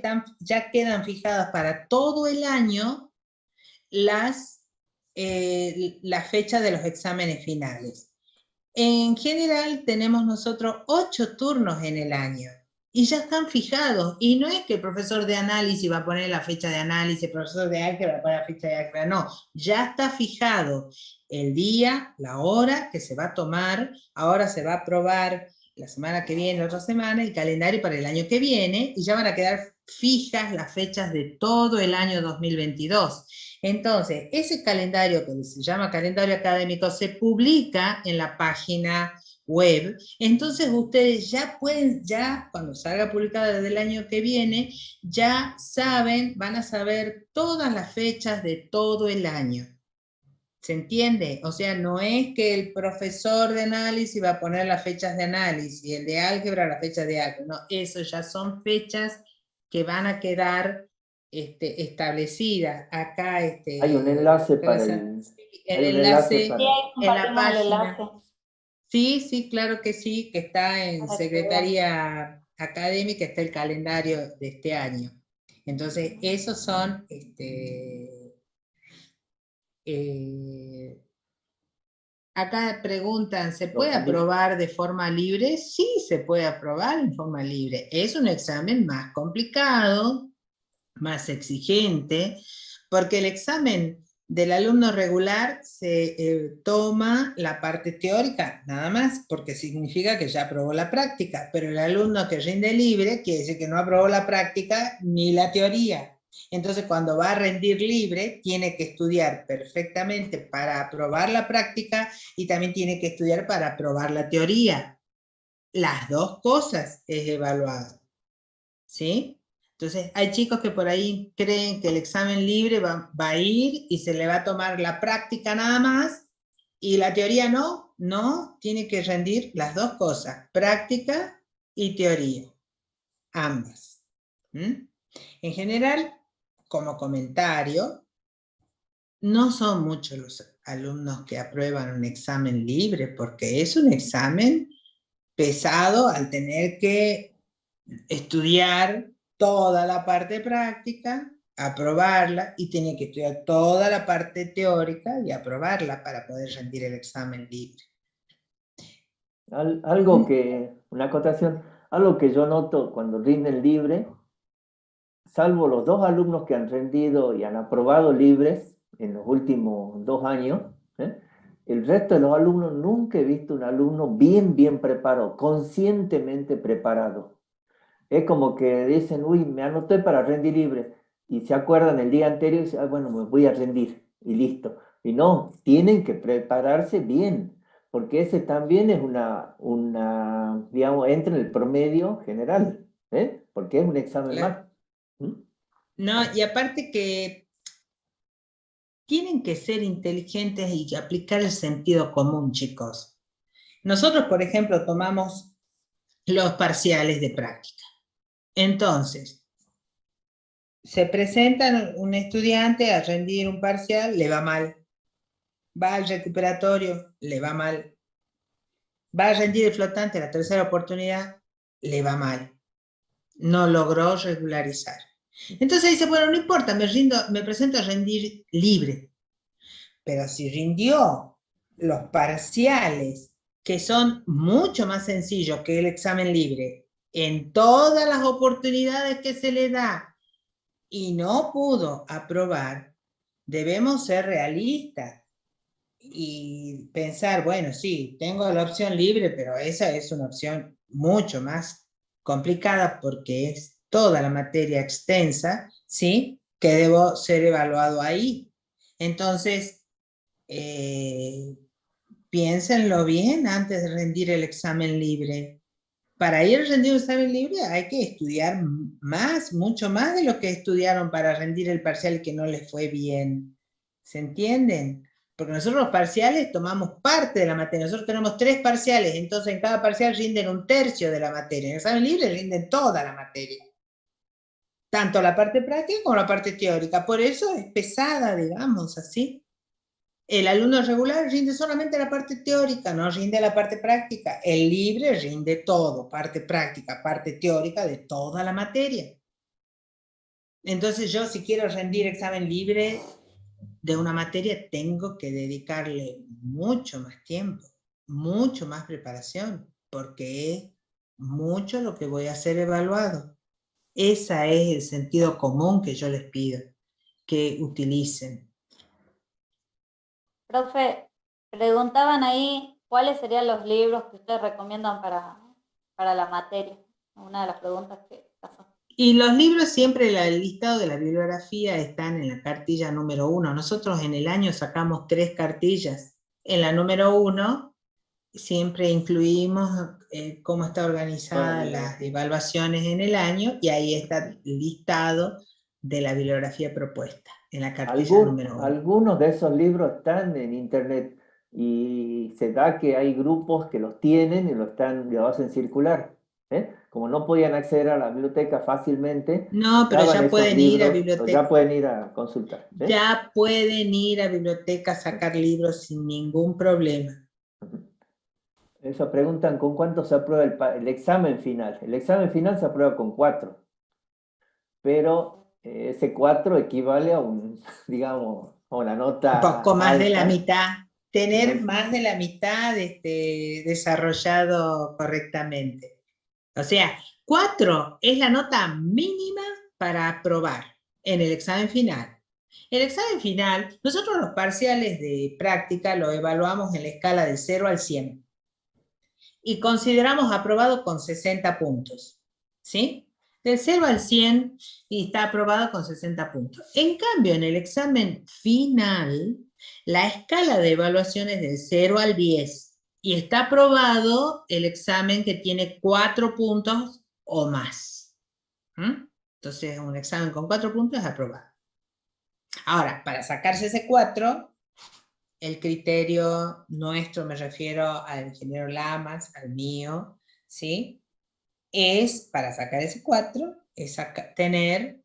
ya quedan fijadas para todo el año la fecha de los exámenes finales. En general tenemos nosotros 8 turnos en el año y ya están fijados. Y no es que el profesor de análisis va a poner la fecha de análisis, el profesor de álgebra va a poner la fecha de álgebra, no, ya está fijado el día, la hora que se va a tomar, ahora se va a aprobar la semana que viene, la otra semana, el calendario para el año que viene y ya van a quedar fijas las fechas de todo el año 2022. Entonces, ese calendario que se llama calendario académico se publica en la página web. Entonces, ustedes ya pueden, ya cuando salga publicada desde el año que viene, ya saben, van a saber todas las fechas de todo el año. ¿Se entiende? O sea, no es que el profesor de análisis va a poner las fechas de análisis y el de álgebra las fechas de álgebra. No, eso ya son fechas que van a quedar establecidas. Acá, Hay un enlace para el hay un enlace enlace Sí, para, ahí en la compartimos el enlace página. Sí, sí, claro que sí, que está en para que vean. Secretaría Académica, está el calendario de este año. Entonces, esos son eh, acá preguntan, ¿se puede los li- aprobar de forma libre? Sí, se puede aprobar en forma libre. Es un examen más complicado, más exigente, porque el examen del alumno regular se toma la parte teórica, nada más, porque significa que ya aprobó la práctica, pero el alumno que rinde libre quiere decir que no aprobó la práctica ni la teoría. Entonces, cuando va a rendir libre, tiene que estudiar perfectamente para aprobar la práctica y también tiene que estudiar para aprobar la teoría. Las dos cosas es evaluado, ¿sí? Entonces, hay chicos que por ahí creen que el examen libre va a ir y se le va a tomar la práctica nada más y la teoría no, no, tiene que rendir las dos cosas, práctica y teoría, ambas. ¿Mm? En general, como comentario, no son muchos los alumnos que aprueban un examen libre porque es un examen pesado al tener que estudiar toda la parte práctica, aprobarla y tiene que estudiar toda la parte teórica y aprobarla para poder rendir el examen libre. una acotación, algo que yo noto cuando rinden libre, salvo los 2 alumnos que han rendido y han aprobado libres en los últimos 2 años, ¿eh? El resto de los alumnos nunca he visto un alumno bien preparado, conscientemente preparado. Es como que dicen, uy, me anoté para rendir libre. y se acuerdan el día anterior y dicen, "Ah, bueno, me voy a rendir", y listo. Y no, tienen que prepararse bien, porque ese también es digamos, entra en el promedio general, ¿eh? Porque es un examen Claro. más. ¿Mm? No, y aparte que tienen que ser inteligentes y aplicar el sentido común, chicos. Nosotros, por ejemplo, tomamos los parciales de práctica. Entonces, se presenta un estudiante a rendir un parcial, le va mal. Va al recuperatorio, le va mal. Va a rendir el flotante, la tercera oportunidad, le va mal. No logró regularizar. Entonces dice, bueno, no importa, me presento a rendir libre. Pero si rindió los parciales, que son mucho más sencillos que el examen libre, en todas las oportunidades que se le da, y no pudo aprobar, debemos ser realistas y pensar, bueno, sí, tengo la opción libre, pero esa es una opción mucho más complicada porque es toda la materia extensa, ¿sí? Que debo ser evaluado ahí. Entonces, piénsenlo bien antes de rendir el examen libre. Para ir a rendir un examen libre hay que estudiar más, mucho más de lo que estudiaron para rendir el parcial que no les fue bien. ¿Se entienden? Porque nosotros los parciales tomamos parte de la materia. Nosotros tenemos 3 parciales, entonces en cada parcial rinden 1/3 de la materia. En el examen libre rinden toda la materia. Tanto la parte práctica como la parte teórica. Por eso es pesada, digamos, así. El alumno regular rinde solamente la parte teórica, no rinde la parte práctica. El libre rinde todo, parte práctica, parte teórica de toda la materia. Entonces yo, si quiero rendir examen libre de una materia, tengo que dedicarle mucho más tiempo, mucho más preparación, porque es mucho lo que voy a ser evaluado. Ese es el sentido común que yo les pido que utilicen. Profe, preguntaban ahí cuáles serían los libros que ustedes recomiendan para la materia. Una de las preguntas que pasó. Y los libros siempre, el listado de la bibliografía están en la cartilla número 1. Nosotros en el año sacamos 3 cartillas. En la número 1 siempre incluimos cómo está organizada las evaluaciones en el año y ahí está el listado de la bibliografía propuesta en la cartilla número 1. Algunos de esos libros están en internet y se da que hay grupos que los tienen y lo hacen circular, ¿eh? Como no podían acceder a la biblioteca fácilmente, No, pero daban ya esos pueden ir a libros, pero ya biblioteca. pueden ir a consultar, ¿eh? Ya pueden ir a biblioteca a sacar libros sin ningún problema. Eso preguntan con cuánto se aprueba el examen final. El examen final se aprueba con 4, pero ese 4 equivale a digamos, a una Un nota poco más de la alta. mitad. Tener Entonces, más de la mitad desarrollado correctamente. O sea, 4 es la nota mínima para aprobar en el examen final. El examen final, nosotros los parciales de práctica lo evaluamos en la escala de 0 al 100 y consideramos aprobado con 60 puntos, ¿sí? Del 0 al 100 y está aprobado con 60 puntos. En cambio, en el examen final, la escala de evaluación es del 0 al 10 y está aprobado el examen que tiene 4 puntos o más. Entonces, un examen con 4 puntos es aprobado. Ahora, para sacarse ese 4, el criterio nuestro, me refiero al ingeniero Lamas, al mío, ¿sí? Es, para sacar ese 4, es tener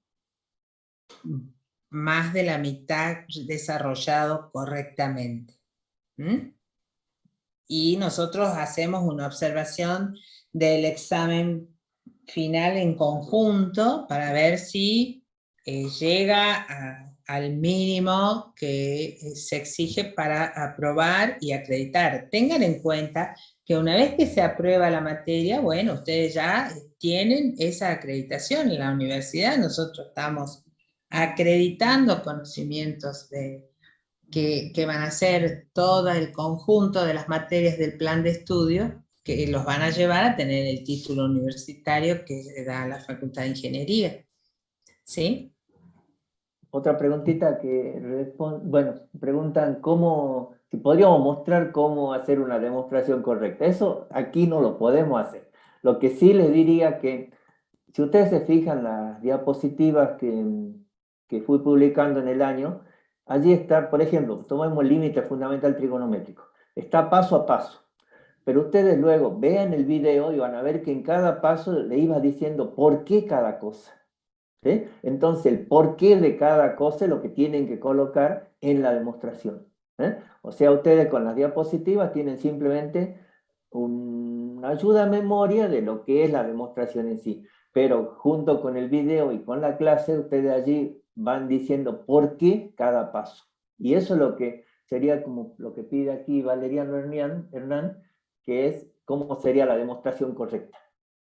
más de la mitad desarrollado correctamente. Y nosotros hacemos una observación del examen final en conjunto para ver si llega al mínimo que se exige para aprobar y acreditar. Tengan en cuenta que una vez que se aprueba la materia, bueno, ustedes ya tienen esa acreditación en la universidad. Nosotros estamos acreditando conocimientos que van a ser todo el conjunto de las materias del plan de estudio que los van a llevar a tener el título universitario que da la Facultad de Ingeniería. ¿Sí? otra preguntita bueno, preguntan si podríamos mostrar cómo hacer una demostración correcta. Eso aquí no lo podemos hacer. Lo que sí les diría que, si ustedes se fijan las diapositivas que fui publicando en el año, allí está, por ejemplo, tomemos el límite fundamental trigonométrico. Está paso a paso. Pero ustedes luego vean el video y van a ver que en cada paso le iba diciendo por qué cada cosa. ¿Sí? Entonces, el porqué de cada cosa es lo que tienen que colocar en la demostración. ¿Eh? O sea, ustedes con las diapositivas tienen simplemente una ayuda a memoria de lo que es la demostración en sí. Pero junto con el video y con la clase, ustedes allí van diciendo por qué cada paso. Y eso es lo que sería como lo que pide aquí Valeriano Hernán, que es cómo sería la demostración correcta.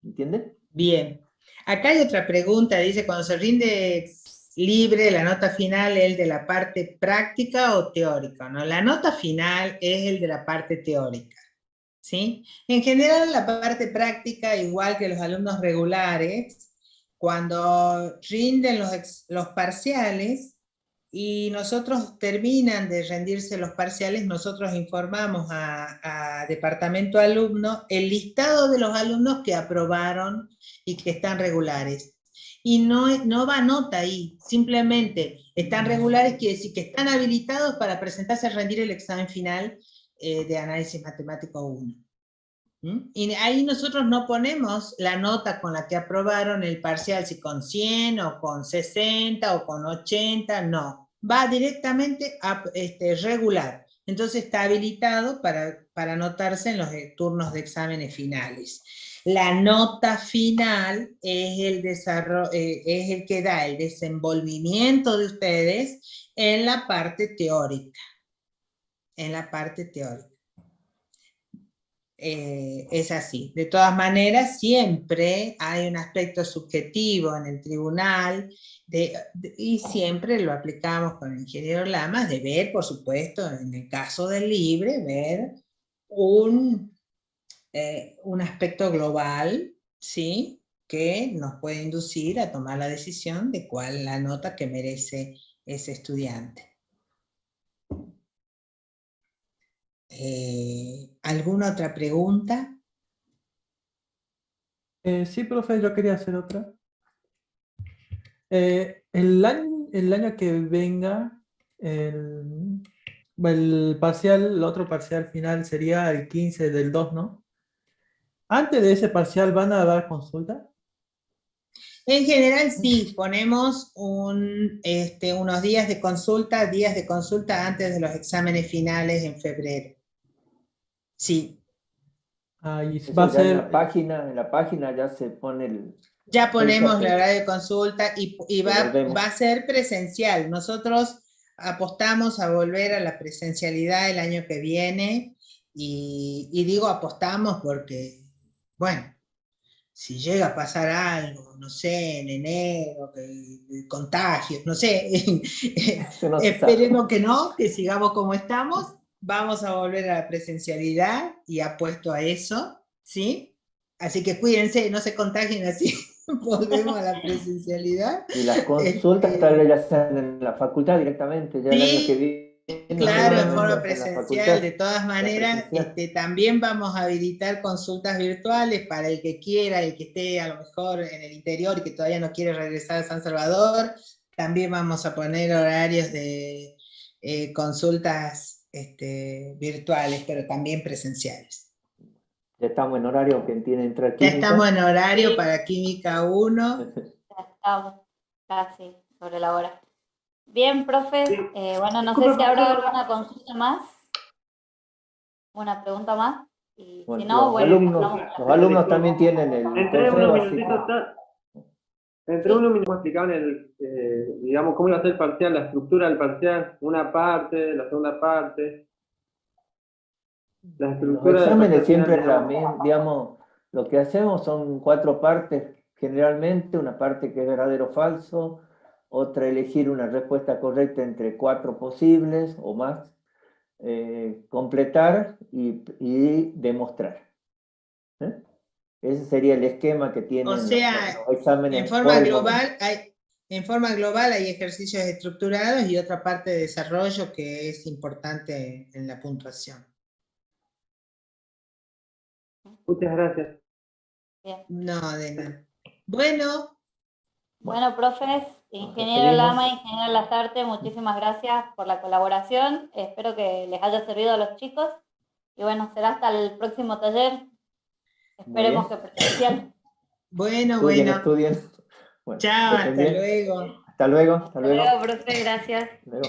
¿Entienden? Bien. Acá hay otra pregunta, dice, cuando se rinde libre, la nota final es el de la parte práctica o teórica, ¿no? La nota final es el de la parte teórica, ¿sí? En general, la parte práctica, igual que los alumnos regulares, cuando rinden los parciales y nosotros terminan de rendirse los parciales, nosotros informamos a departamento alumno el listado de los alumnos que aprobaron y que están regulares. Y no va nota ahí, simplemente están regulares, quiere decir que están habilitados para presentarse a rendir el examen final de análisis matemático 1. Y ahí nosotros no ponemos la nota con la que aprobaron el parcial, si con 100 o con 60 o con 80, no. Va directamente a regular. Entonces está habilitado para anotarse en los turnos de exámenes finales. La nota final es es el que da el desenvolvimiento de ustedes en la parte teórica. En la parte teórica. Es así. De todas maneras, siempre hay un aspecto subjetivo en el tribunal y siempre lo aplicamos con el ingeniero Lamas de ver, por supuesto, en el caso del libre, ver un aspecto global, ¿sí? Que nos puede inducir a tomar la decisión de cuál es la nota que merece ese estudiante. ¿Alguna otra pregunta? Sí, profe, yo quería hacer otra. El año que venga, el otro parcial final sería el 15 del 2, ¿no? Antes de ese parcial, ¿van a dar consulta? En general sí, ponemos unos días de consulta antes de los exámenes finales en febrero. Sí. Ahí Eso va a ya en ser. la página ya se pone Ya ponemos fecha la hora de consulta y va a ser presencial. Nosotros apostamos a volver a la presencialidad el año que viene y digo apostamos porque, bueno, si llega a pasar algo, no sé, en enero, contagios, no sé, esperemos que no, que sigamos como estamos, vamos a volver a la presencialidad y apuesto a eso, ¿sí? Así que cuídense, no se contagien así, volvemos a la presencialidad. Y las consultas tal vez ya sean en la facultad directamente, ya el año que viene. Claro, en forma En la presencial. facultad, De todas maneras, también vamos a habilitar consultas virtuales para el que quiera, el que esté a lo mejor en el interior y que todavía no quiere regresar a San Salvador. También vamos a poner horarios de consultas virtuales, pero también presenciales. Ya estamos en horario que tiene entrar Ya química. estamos en horario para Química 1. Ya estamos casi sobre la hora. Bien, profe. Bueno, no Disculpe, sé si habrá profesor. alguna consulta más. Una pregunta más. Y Bueno, si no, bueno, los alumnos también tienen el Entre correo, unos así minutitos, que... entre unos minutos explicaban digamos, cómo iba a ser el parcial, la estructura del parcial, una parte, la segunda parte. La Los estructura del exámenes parcial siempre final, es la misma, digamos, lo que hacemos son 4 partes, generalmente, una parte que es verdadero o falso, otra elegir una respuesta correcta entre 4 posibles o más, completar y demostrar. Ese sería el esquema que O tienen sea, los exámenes en forma por el global momento. En forma global hay ejercicios estructurados y otra parte de desarrollo que es importante en la puntuación. Muchas gracias. Bien. No, de nada. Bueno, Bueno, profes, ingeniero despedimos. Lama, ingeniero Lazarte, muchísimas gracias por la colaboración. Espero que les haya servido a los chicos. Y bueno, será hasta el próximo taller. Esperemos que bien. presencial. bueno, Estudien, bueno. estudien. Bueno, Chao, que estén hasta bien. luego. Hasta luego, hasta Hasta luego. luego, profe, gracias. Hasta luego.